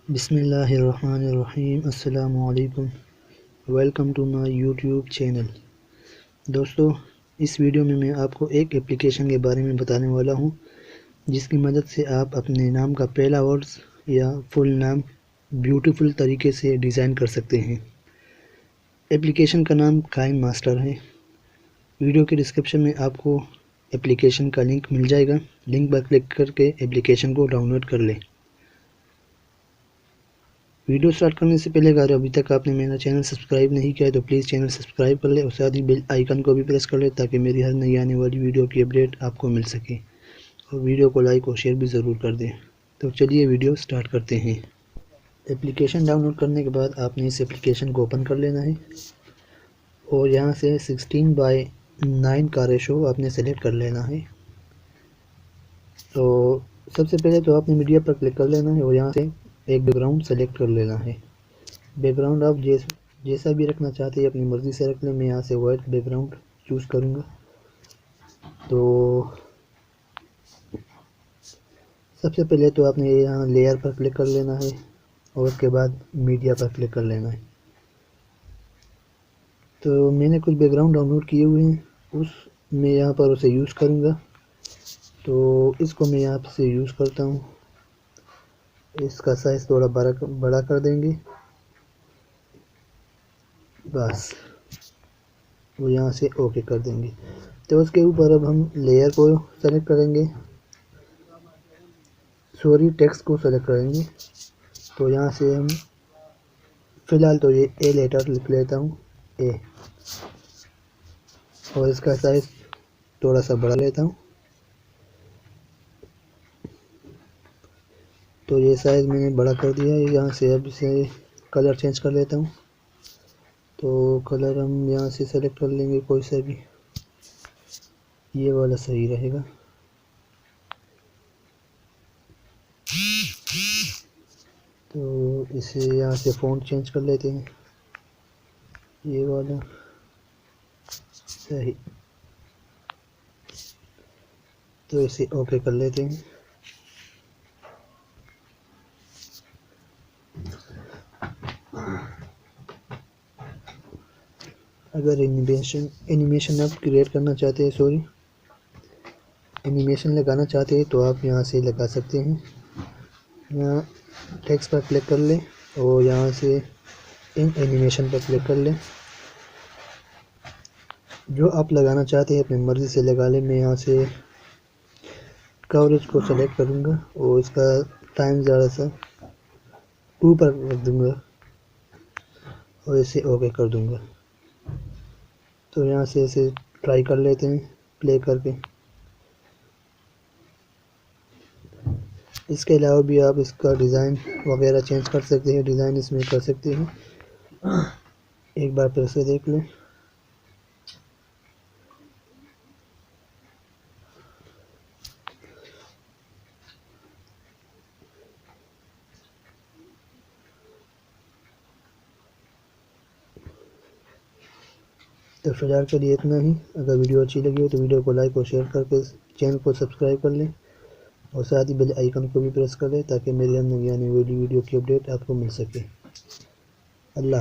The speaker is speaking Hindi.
बिस्मिल्लाहिर्रहमानिर्रहीम। अस्सलामु अलैकुम। Welcome to my YouTube channel. दोस्तों, इस वीडियो में मैं आपको एक एप्लीकेशन के बारे में बताने वाला हूं, जिसकी मदद से आप अपने नाम का पहला वर्ड्स या फुल नाम ब्यूटीफुल तरीके से डिज़ाइन कर सकते हैं। एप्लीकेशन का नाम काइम मास्टर है। वीडियो के डिस्क्रिप्शन में आपको एप्लीकेशन का लिंक मिल जाएगा। लिंक पर क्लिक करके एप्लीकेशन को डाउनलोड कर लें। वीडियो स्टार्ट करने से पहले अगर अभी तक आपने मेरा चैनल सब्सक्राइब नहीं किया है तो प्लीज़ चैनल सब्सक्राइब कर ले और साथ ही बेल आइकन को भी प्रेस कर ले, ताकि मेरी हर नई आने वाली वीडियो की अपडेट आपको मिल सके। और वीडियो को लाइक और शेयर भी ज़रूर कर दें। तो चलिए वीडियो स्टार्ट करते हैं। एप्लीकेशन डाउनलोड करने के बाद आपने इस एप्लीकेशन को ओपन कर लेना है और यहाँ से 16:9 का रेशो आपने सेलेक्ट कर लेना है। तो सबसे पहले तो आपने मीडिया पर क्लिक कर लेना है और यहाँ से एक बैकग्राउंड सेलेक्ट कर लेना है। बैकग्राउंड आप जैसा भी रखना चाहते हैं अपनी मर्ज़ी से रख लें। मैं यहाँ से वाइट बैकग्राउंड चूज़ करूँगा। तो सबसे पहले तो आपने यहाँ लेयर पर क्लिक कर लेना है और उसके बाद मीडिया पर क्लिक कर लेना है। तो मैंने कुछ बैकग्राउंड डाउनलोड किए हुए हैं, मैं यहाँ पर उसे यूज़ करूँगा। तो इसको मैं यहाँ से यूज़ करता हूँ। इसका साइज़ थोड़ा बड़ा कर देंगे, बस वो यहाँ से ओके कर देंगे। तो उसके ऊपर अब हम लेयर को सेलेक्ट करेंगे, टेक्स्ट को सेलेक्ट करेंगे। तो यहाँ से हम फ़िलहाल तो ये ए लेटर लिख लेता हूँ, ए, और इसका साइज़ थोड़ा सा बड़ा लेता हूँ। तो ये साइज़ मैंने बड़ा कर दिया है। यहाँ से अब इसे कलर चेंज कर लेता हूँ। तो कलर हम यहाँ से सेलेक्ट कर लेंगे कोई सा भी, ये वाला सही रहेगा। तो इसे यहाँ से फ़ॉन्ट चेंज कर लेते हैं, ये वाला सही। तो इसे ओके कर लेते हैं। अगर एनिमेशन आप क्रिएट करना चाहते हैं, एनिमेशन लगाना चाहते हैं, तो आप यहाँ से लगा सकते हैं। यहाँ टेक्स्ट पर क्लिक कर लें और यहाँ से इन एनिमेशन पर क्लिक कर लें। जो आप लगाना चाहते हैं अपनी मर्ज़ी से लगा लें। मैं यहाँ से कवरेज को सेलेक्ट करूँगा और इसका टाइम ज़्यादा सा 2 पर रख दूँगा और इसे ओके कर दूँगा। तो यहाँ से इसे ट्राई कर लेते हैं प्ले करके। इसके अलावा भी आप इसका डिज़ाइन वगैरह चेंज कर सकते हैं, डिज़ाइन इसमें कर सकते हैं। एक बार फिर से देख लें। तो फिलहाल के लिए इतना ही। अगर वीडियो अच्छी लगी हो तो वीडियो को लाइक और शेयर करके चैनल को सब्सक्राइब कर लें और साथ ही बेल आइकन को भी प्रेस कर लें, ताकि मेरी नई आने वाली वीडियो की अपडेट आपको मिल सके। अल्लाह।